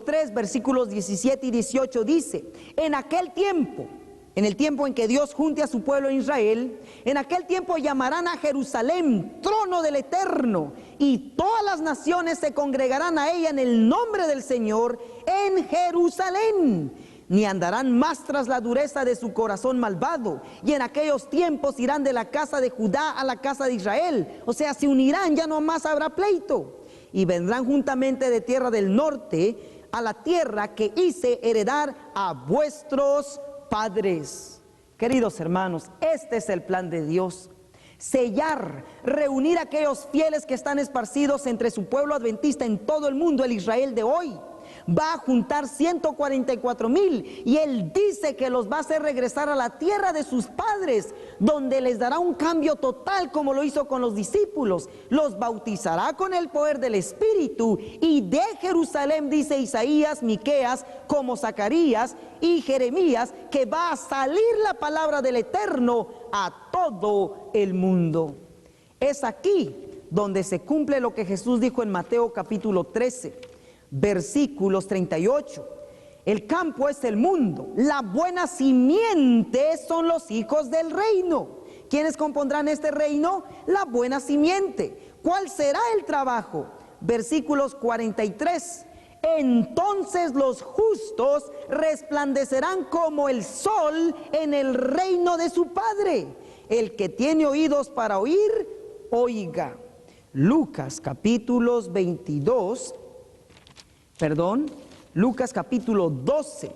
3, versículos 17 y 18 dice: en aquel tiempo, en el tiempo en que Dios junte a su pueblo en Israel, en aquel tiempo llamarán a Jerusalén trono del Eterno, y todas las naciones se congregarán a ella en el nombre del Señor en Jerusalén. Ni andarán más tras la dureza de su corazón malvado. Y en aquellos tiempos irán de la casa de Judá a la casa de Israel. O sea, se unirán, ya no más habrá pleito. Y vendrán juntamente de tierra del norte a la tierra que hice heredar a vuestros padres. Queridos hermanos, este es el plan de Dios: sellar, reunir a aquellos fieles que están esparcidos entre su pueblo adventista en todo el mundo, el Israel de hoy. Va a juntar 144,000, y Él dice que los va a hacer regresar a la tierra de sus padres, donde les dará un cambio total, como lo hizo con los discípulos. Los bautizará con el poder del Espíritu, y de Jerusalén, dice Isaías, Miqueas, como Zacarías y Jeremías, que va a salir la palabra del Eterno a todo el mundo. Es aquí donde se cumple lo que Jesús dijo en Mateo capítulo 13, versículos 38. El campo es el mundo, la buena simiente son los hijos del reino. ¿Quiénes compondrán este reino? La buena simiente. ¿Cuál será el trabajo? Versículos 43. Entonces los justos resplandecerán como el sol en el reino de su Padre. El que tiene oídos para oír, oiga. Lucas capítulo 12,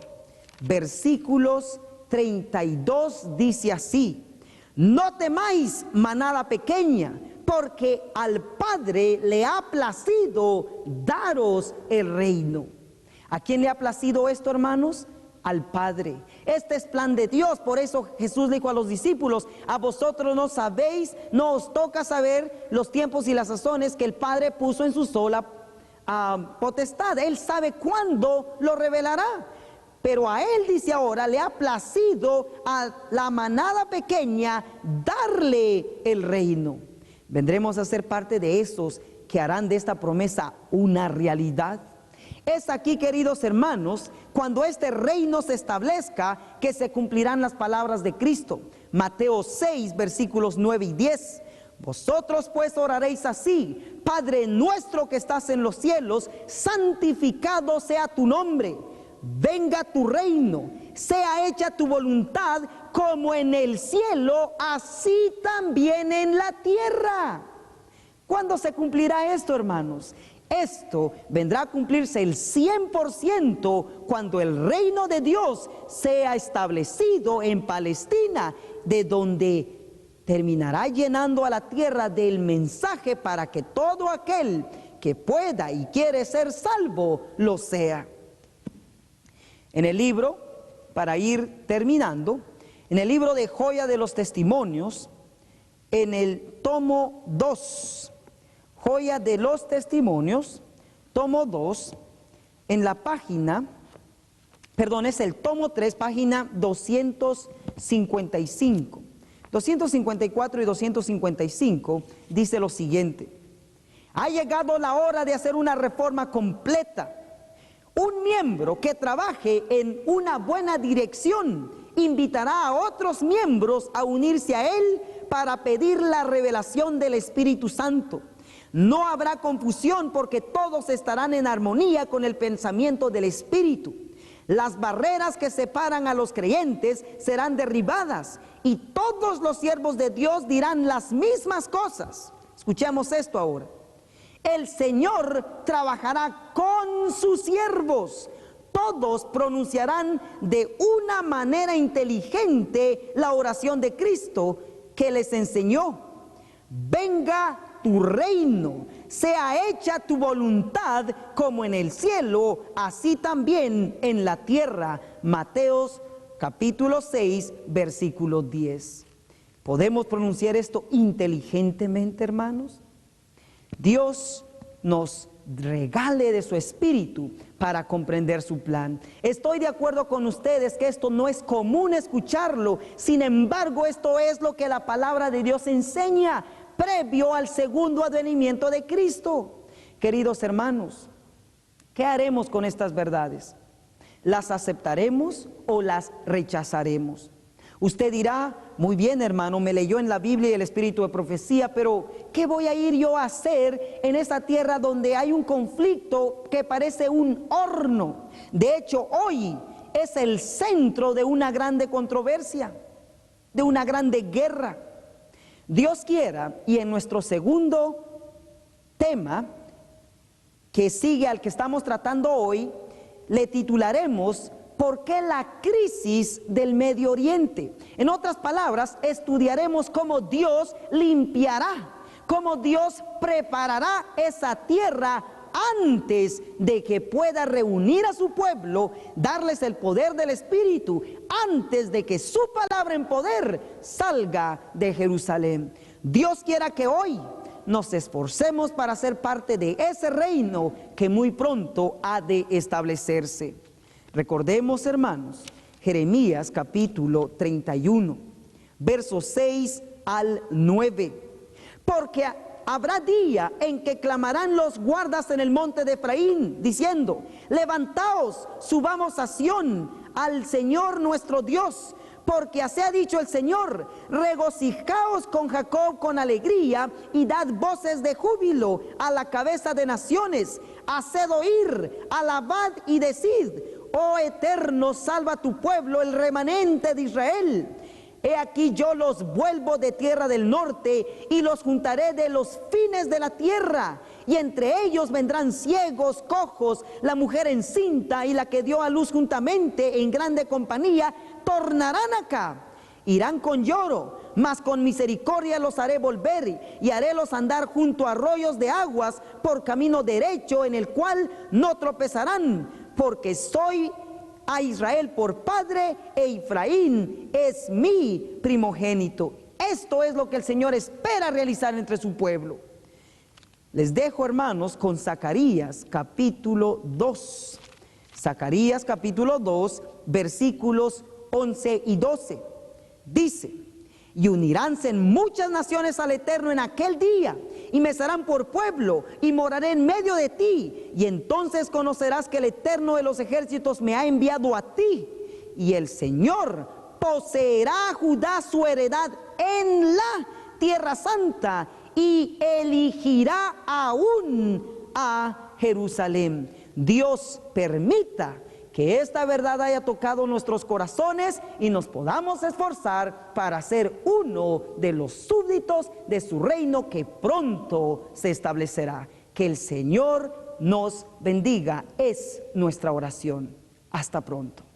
versículos 32 dice así: no temáis, manada pequeña, porque al Padre le ha placido daros el reino. ¿A quién le ha placido esto, hermanos? Al Padre. Este es plan de Dios. Por eso Jesús dijo a los discípulos: a vosotros no sabéis, no os toca saber los tiempos y las sazones que el Padre puso en su sola potestad. Él sabe cuándo lo revelará. Pero a Él, dice ahora, le ha placido a la manada pequeña darle el reino. Vendremos a ser parte de esos que harán de esta promesa una realidad. Es aquí, queridos hermanos, cuando este reino se establezca, que se cumplirán las palabras de Cristo. Mateo 6, versículos 9 y 10. Vosotros pues oraréis así: Padre nuestro que estás en los cielos, santificado sea tu nombre. Venga tu reino, sea hecha tu voluntad como en el cielo, así también en la tierra. ¿Cuándo se cumplirá esto, hermanos? Esto vendrá a cumplirse el 100% cuando el reino de Dios sea establecido en Palestina, de donde terminará llenando a la tierra del mensaje para que todo aquel que pueda y quiere ser salvo, lo sea. En el libro, para ir terminando, en el libro de Joya de los Testimonios, en el tomo 2, Joya de los Testimonios, tomo 2, en la página, perdón, es el tomo 3, página 255. 254 y 255 dice lo siguiente: ha llegado la hora de hacer una reforma completa. Un miembro que trabaje en una buena dirección invitará a otros miembros a unirse a él para pedir la revelación del Espíritu Santo. No habrá confusión porque todos estarán en armonía con el pensamiento del Espíritu. Las barreras que separan a los creyentes serán derribadas y todos los siervos de Dios dirán las mismas cosas. Escuchemos esto ahora. El Señor trabajará con sus siervos. Todos pronunciarán de una manera inteligente la oración de Cristo que les enseñó. Venga tu reino, sea hecha tu voluntad como en el cielo, así también en la tierra. Mateos capítulo 6, versículo 10. ¿Podemos pronunciar esto inteligentemente, hermanos? Dios nos regale de su espíritu para comprender su plan. Estoy de acuerdo con ustedes que esto no es común escucharlo. Sin embargo, esto es lo que la palabra de Dios enseña previo al segundo advenimiento de Cristo. Queridos hermanos, ¿qué haremos con estas verdades? ¿Las aceptaremos o las rechazaremos? Usted dirá: muy bien, hermano, me leyó en la Biblia el espíritu de profecía, pero ¿qué voy a ir yo a hacer en esta tierra donde hay un conflicto que parece un horno? De hecho, hoy es el centro de una grande controversia, de una grande guerra. Dios quiera, y en nuestro segundo tema, que sigue al que estamos tratando hoy, le titularemos: ¿por qué la crisis del Medio Oriente? En otras palabras, estudiaremos cómo Dios limpiará, cómo Dios preparará esa tierra antes de que pueda reunir a su pueblo, darles el poder del Espíritu, antes de que su palabra en poder salga de Jerusalén. Dios quiera que hoy nos esforcemos para ser parte de ese reino que muy pronto ha de establecerse. Recordemos, hermanos, Jeremías capítulo 31, versos 6 al 9. Porque habrá día en que clamarán los guardas en el monte de Efraín, diciendo: levantaos, subamos a Sión, al Señor nuestro Dios. Porque así ha dicho el Señor: regocijaos con Jacob con alegría y dad voces de júbilo a la cabeza de naciones. Haced oír, alabad y decid: oh Eterno, salva a tu pueblo, el remanente de Israel. He aquí yo los vuelvo de tierra del norte y los juntaré de los fines de la tierra. Y entre ellos vendrán ciegos, cojos, la mujer encinta y la que dio a luz juntamente en grande compañía, tornarán acá. Irán con lloro, mas con misericordia los haré volver y harélos andar junto a arroyos de aguas por camino derecho en el cual no tropezarán, porque soy a Israel por padre e Efraín es mi primogénito. Esto es lo que el Señor espera realizar entre su pueblo. Les dejo, hermanos, con Zacarías capítulo 2. Zacarías capítulo 2, versículos 11 y 12. Dice: y uniránse muchas naciones al Eterno en aquel día, y me serán por pueblo, y moraré en medio de ti, y entonces conocerás que el Eterno de los ejércitos me ha enviado a ti, y el Señor poseerá a Judá su heredad en la tierra santa y elegirá aún a Jerusalén. Dios permita que esta verdad haya tocado nuestros corazones y nos podamos esforzar para ser uno de los súbditos de su reino que pronto se establecerá. Que el Señor nos bendiga, es nuestra oración. Hasta pronto.